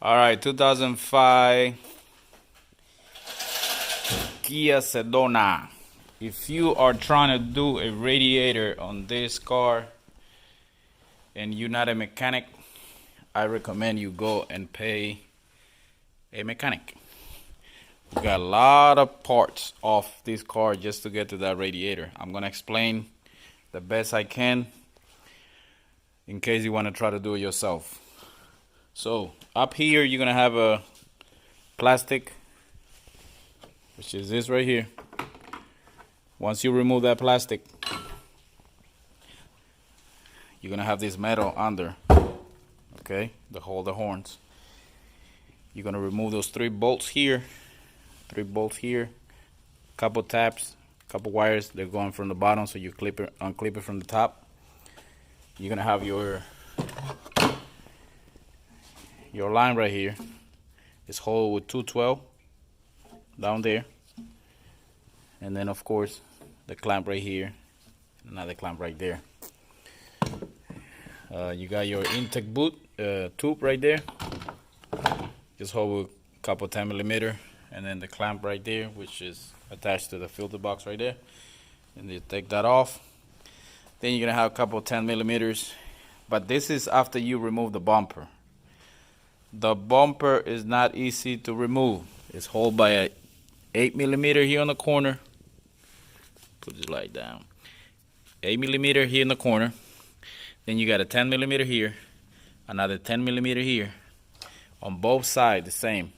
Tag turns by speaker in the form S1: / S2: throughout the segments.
S1: All right, 2005 Kia Sedona. If you are trying to do a radiator on this car and you're not a mechanic, I recommend you go and pay a mechanic. We got a lot of parts off this car just to get to that radiator. I'm gonna explain the best I can in case you want to try to do it yourself. So up here you're gonna have a plastic, which is this right here. Once you remove that plastic, you're gonna have this metal under, okay, to hold the horns. You're gonna remove those three bolts here, couple taps, couple wires. They're going from the bottom, so you unclip it from the top. You're gonna have your line right here. It's hole with 212 down there, and then of course the clamp right here, another clamp right there. You got your intake boot tube right there. Just hold with a couple 10mm, and then the clamp right there, which is attached to the filter box right there. And you take that off. Then you're gonna have a couple 10mm, but this is after you remove the bumper. The bumper is not easy to remove. It's held by a 8mm here on the corner. Put this light down. 8mm here in the corner. Then you got a 10mm here, another 10mm here. On both sides, the same.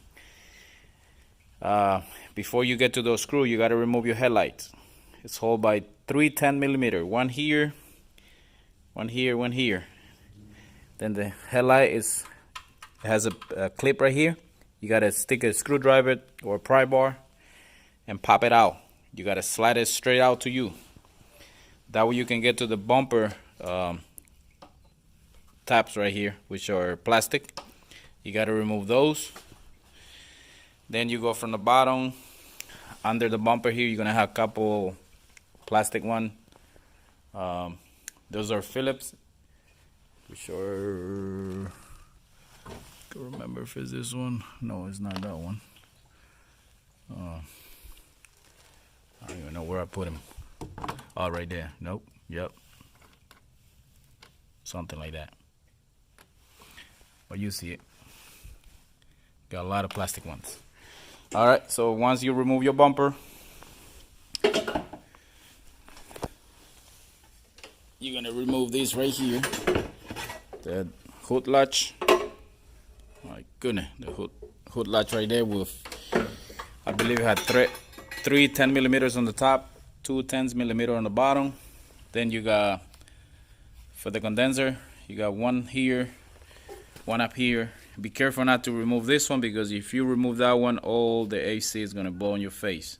S1: Before you get to those screws, you got to remove your headlights. It's held by three 10mm. One here, one here, one here. Then the headlight has a clip right here. You got to stick a screwdriver or a pry bar and pop it out. You got to slide it straight out to you. That way you can get to the bumper taps right here, which are plastic. You got to remove those. Then you go from the bottom under the bumper here. You're gonna have a couple plastic one. Those are Phillips, which are, I can't remember if it's this one. No, it's not that one. I don't even know where I put them. Oh, right there. Nope. Yep. Something like that. But you see it. Got a lot of plastic ones. Alright, so once you remove your bumper, you're gonna remove this right here. The hood latch. My goodness, the hood latch right there with, I believe it had three 10mm on the top, two 10mm on the bottom. Then you got, for the condenser, you got one here, one up here. Be careful not to remove this one, because if you remove that one, all the AC is gonna blow in your face.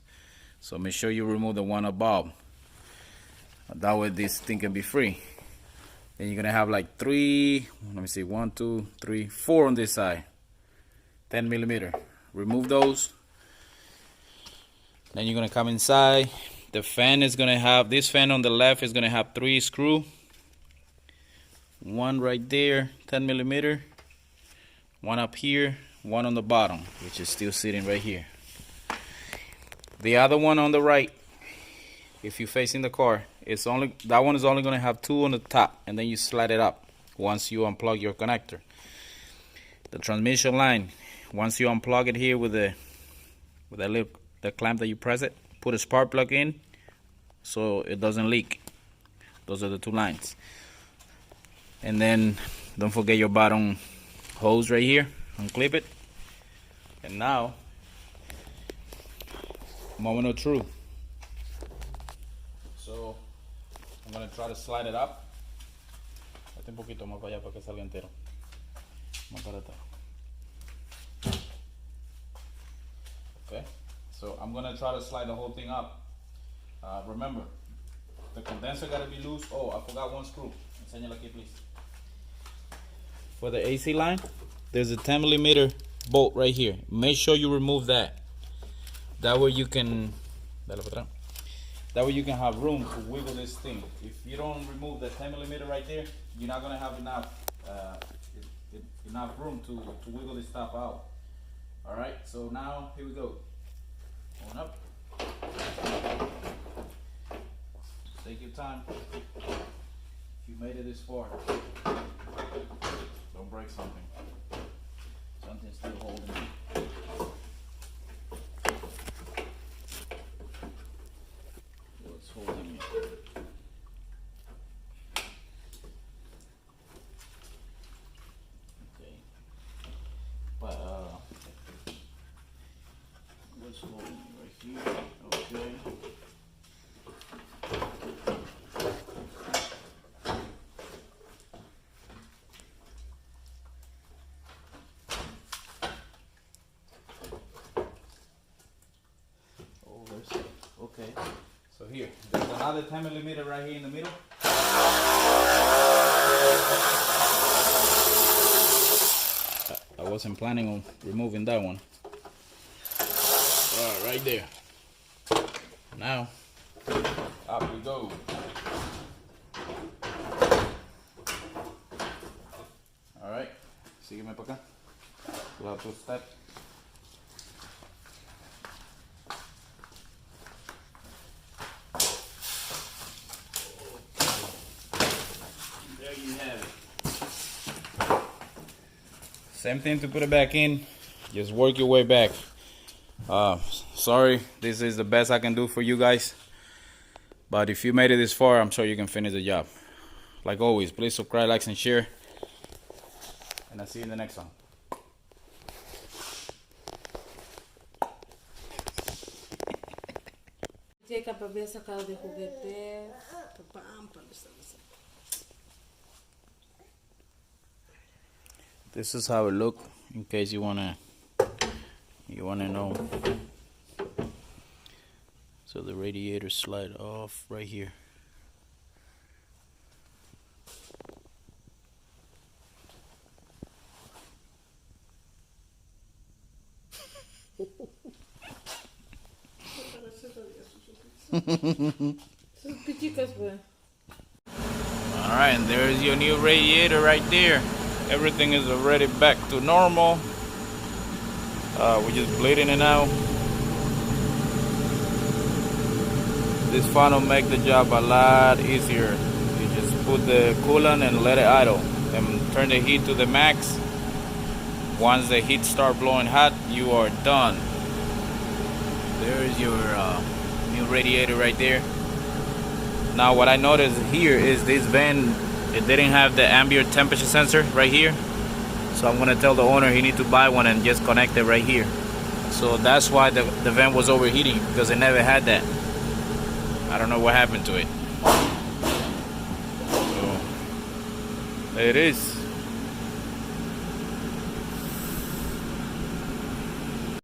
S1: So make sure you remove the one above. That way this thing can be free. Then you're gonna have like three, let me see, 1, 2, 3, 4 on this side, 10mm. Remove those. Then you're gonna come inside. The fan is gonna have, this fan on the left is gonna have 3 screws. One right there, 10mm. One up here, one on the bottom, which is still sitting right here. The other one on the right, if you're facing the car, that one is only going to have 2 on the top, and then you slide it up once you unplug your connector. The transmission line, once you unplug it here with the clamp that you press it, put a spark plug in so it doesn't leak. Those are the 2 lines. And then don't forget your bottom hose right here, unclip it. And now, moment of truth. So I'm gonna try to slide it up. Hazte un poquito más para allá para que salga entero. Más para atrás. Okay, so I'm gonna try to slide the whole thing up. Remember, the condenser gotta be loose. Oh, I forgot one screw. Enséñalo aquí, please. For the AC line, there's a 10mm bolt right here. Make sure you remove that. That way you can have room to wiggle this thing. If you don't remove the 10mm right there, you're not gonna have enough. enough room to wiggle this top out. Alright, so now here we go. Going up. Take your time. If you made it this far, don't break something. Something's still holding you. What's holding you? Okay. But what's holding you right here? Okay. Okay, so here, there's another 10mm right here in the middle. I wasn't planning on removing that one. Right there. Now, up we go. Alright, sígueme para acá. We'll have to step. Same thing to put it back in. Just work your way back. Sorry, this is the best I can do for you guys. But if you made it this far, I'm sure you can finish the job. Like always, please subscribe, like, and share. And I'll see you in the next one. This is how it look, in case you wanna know. So the radiator slide off right here. Alright, and there's your new radiator right there. Everything is already back to normal. We're just bleeding it out. This funnel make the job a lot easier. You just put the coolant and let it idle and turn the heat to the max. Once the heat start blowing hot, you are done. There's your new radiator right there. Now what I noticed here is this vent, it didn't have the ambient temperature sensor right here. So I'm gonna tell the owner he need to buy one and just connect it right here. So that's why the vent was overheating, because it never had that. I don't know what happened to it. So there it is.